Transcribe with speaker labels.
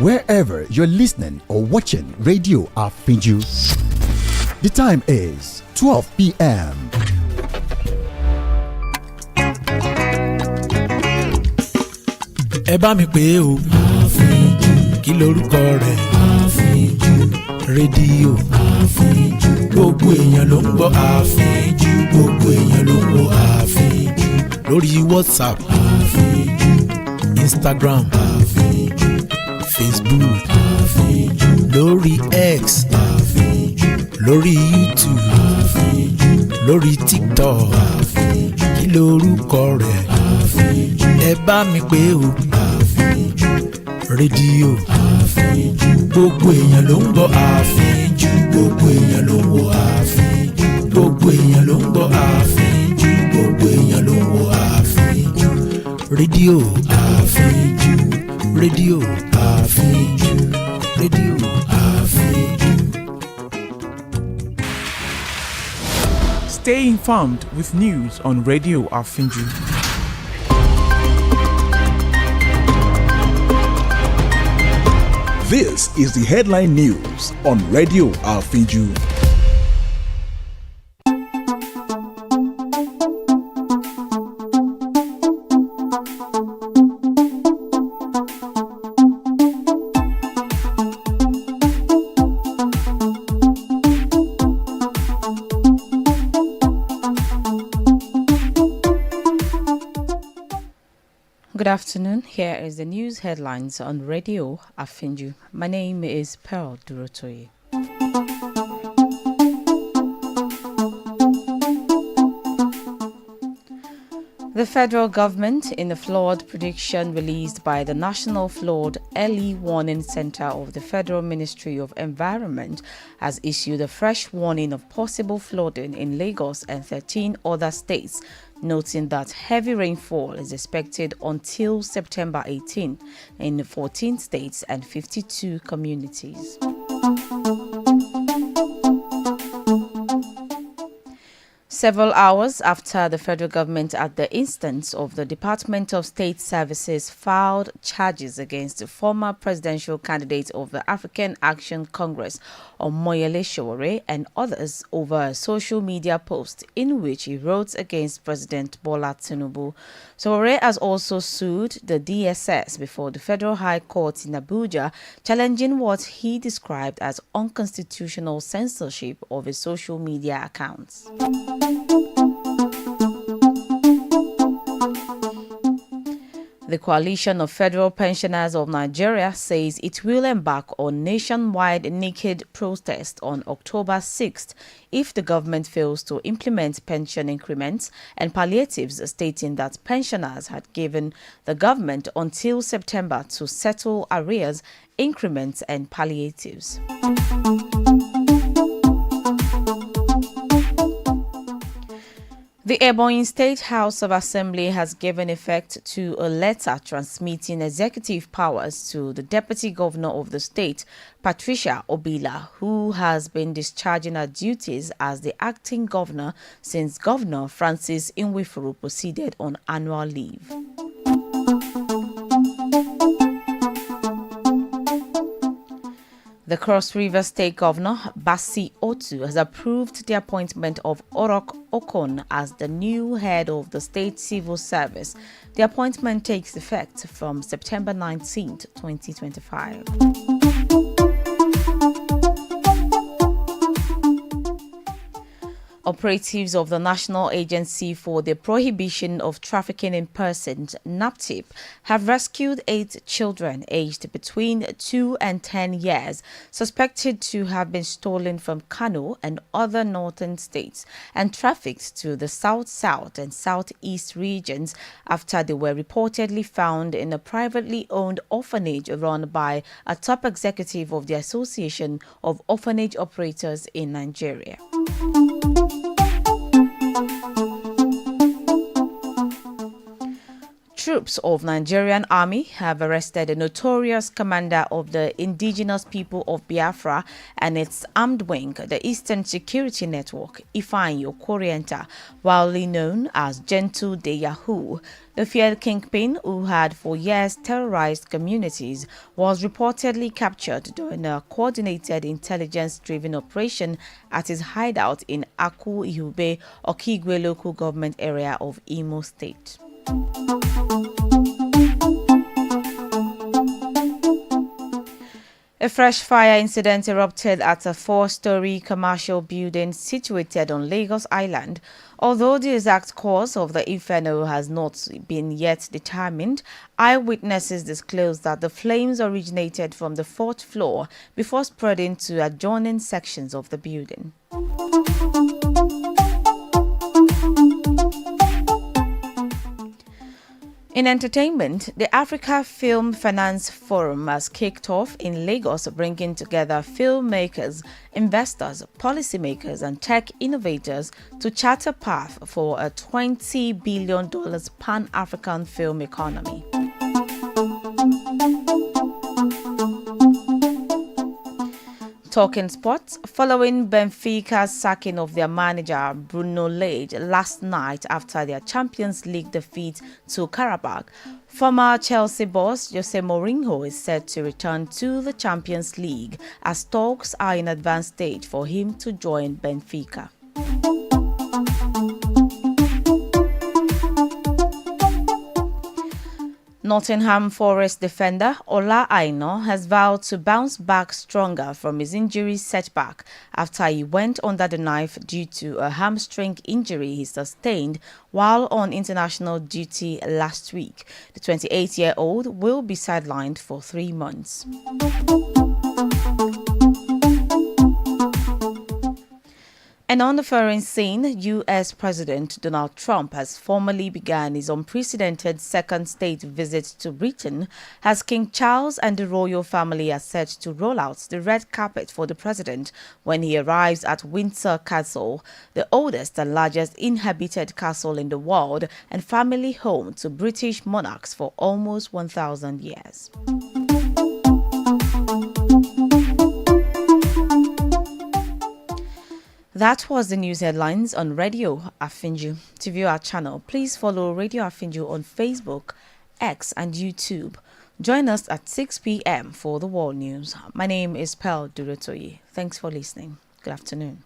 Speaker 1: Wherever you're listening or watching Radio Afinju, the time is 12 p.m.
Speaker 2: Ẹ bá mi pè o. Àfínjú. Kí lorúkọ rẹ̀? Àfínjú. Rédíò. Àfínjú. Gbogbo èèyàn ló ń gbọ́ Àfínjú. Gbogbo èèyàn ló ń gbọ́ Àfínjú. Lórí WhatsApp. Àfínjú. Instagram. Àfínjú. Facebook. Àfínjú. Lórí X. Àfínjú. Lórí YouTube. Àfínjú. Lórí TikTok. Àfínjú. Kí lorúkọ rẹ̀? Àfínjú. Ẹ bá mi pè o. Àfínjú. Rédíò. Àfínjú. Gbogbo èèyàn ló ń gbọ́ Àfínjú. Gbogbo èèyàn ló ń gbọ́ Àfínjú. Gbogbo èèyàn ló ń gbọ́ Àfínjú. Gbogbo èèyàn ló ń gbọ́ Àfínjú. Rédíò Àfínjú. Rédíò Àfínjú. Rédíò Àfínjú.
Speaker 3: Stay informed with news on Radio Afinju.
Speaker 4: This is the headline news on Radio Afinju.
Speaker 5: Good afternoon. Here is the news headlines on Radio Afinju. My name is Pearl Durotoye. The federal government, in a flood prediction released by the National Flood Early Warning Center of the Federal Ministry of Environment, has issued a fresh warning of possible flooding in Lagos and 13 other states, noting that heavy rainfall is expected until September 18 in 14 states and 52 communities. Several hours after the federal government, at the instance of the Department of State Services, filed charges against the former presidential candidate of the African Action Congress, Omoyele Sowore, and others over a social media post in which he wrote against President Bola Tinubu. Sowore has also sued the DSS before the Federal High Court in Abuja, challenging what he described as unconstitutional censorship of his social media accounts. The Coalition of Federal Pensioners of Nigeria says it will embark on nationwide naked protest on October 6th if the government fails to implement pension increments and palliatives, stating that pensioners had given the government until September to settle arrears, increments and palliatives. The Ebonyi State House of Assembly has given effect to a letter transmitting executive powers to the Deputy Governor of the state, Patricia Obila, who has been discharging her duties as the acting governor since Governor Francis Nwifuru proceeded on annual leave. The Cross River State Governor, Basi Otu, has approved the appointment of Orok Okon as the new head of the State Civil Service. The appointment takes effect from September 19, 2025. Operatives of the National Agency for the Prohibition of Trafficking in Persons, NAPTIP, have rescued 8 children aged between 2 and 10 years, suspected to have been stolen from Kano and other northern states and trafficked to the south and southeast regions after they were reportedly found in a privately owned orphanage run by a top executive of the Association of Orphanage Operators in Nigeria. Troops of Nigerian Army have arrested a notorious commander of the indigenous people of Biafra and its armed wing, the Eastern Security Network, Ifeanyi Okorienta, widely known as Gentle de Yahoo. The feared kingpin, who had for years terrorized communities, was reportedly captured during a coordinated intelligence-driven operation at his hideout in Aku Ihube, Okigwe local government area of Imo State. A fresh fire incident erupted at a 4-story commercial building situated on Lagos Island. Although the exact cause of the inferno has not been yet determined, eyewitnesses disclosed that the flames originated from the 4th floor before spreading to adjoining sections of the building. In entertainment, the Africa Film Finance Forum has kicked off in Lagos, bringing together filmmakers, investors, policymakers, and tech innovators to chart a path for a $20 billion pan-African film economy. Talking sports, following Benfica's sacking of their manager Bruno Lage last night after their Champions League defeat to Karabakh, former Chelsea boss Jose Mourinho is set to return to the Champions League as talks are in advanced stage for him to join Benfica. Nottingham Forest defender Ola Aina has vowed to bounce back stronger from his injury setback after he went under the knife due to a hamstring injury he sustained while on international duty last week. The 28-year-old will be sidelined for 3 months. And on the foreign scene, U.S. President Donald Trump has formally begun his unprecedented second state visit to Britain as King Charles and the royal family are set to roll out the red carpet for the president when he arrives at Windsor Castle, the oldest and largest inhabited castle in the world and family home to British monarchs for almost 1,000 years. That was the news headlines on Radio Afinju. To view our channel, please follow Radio Afinju on Facebook, X and YouTube. Join us at 6 p.m. for the world news. My name is Durotoye. Thanks for listening. Good afternoon.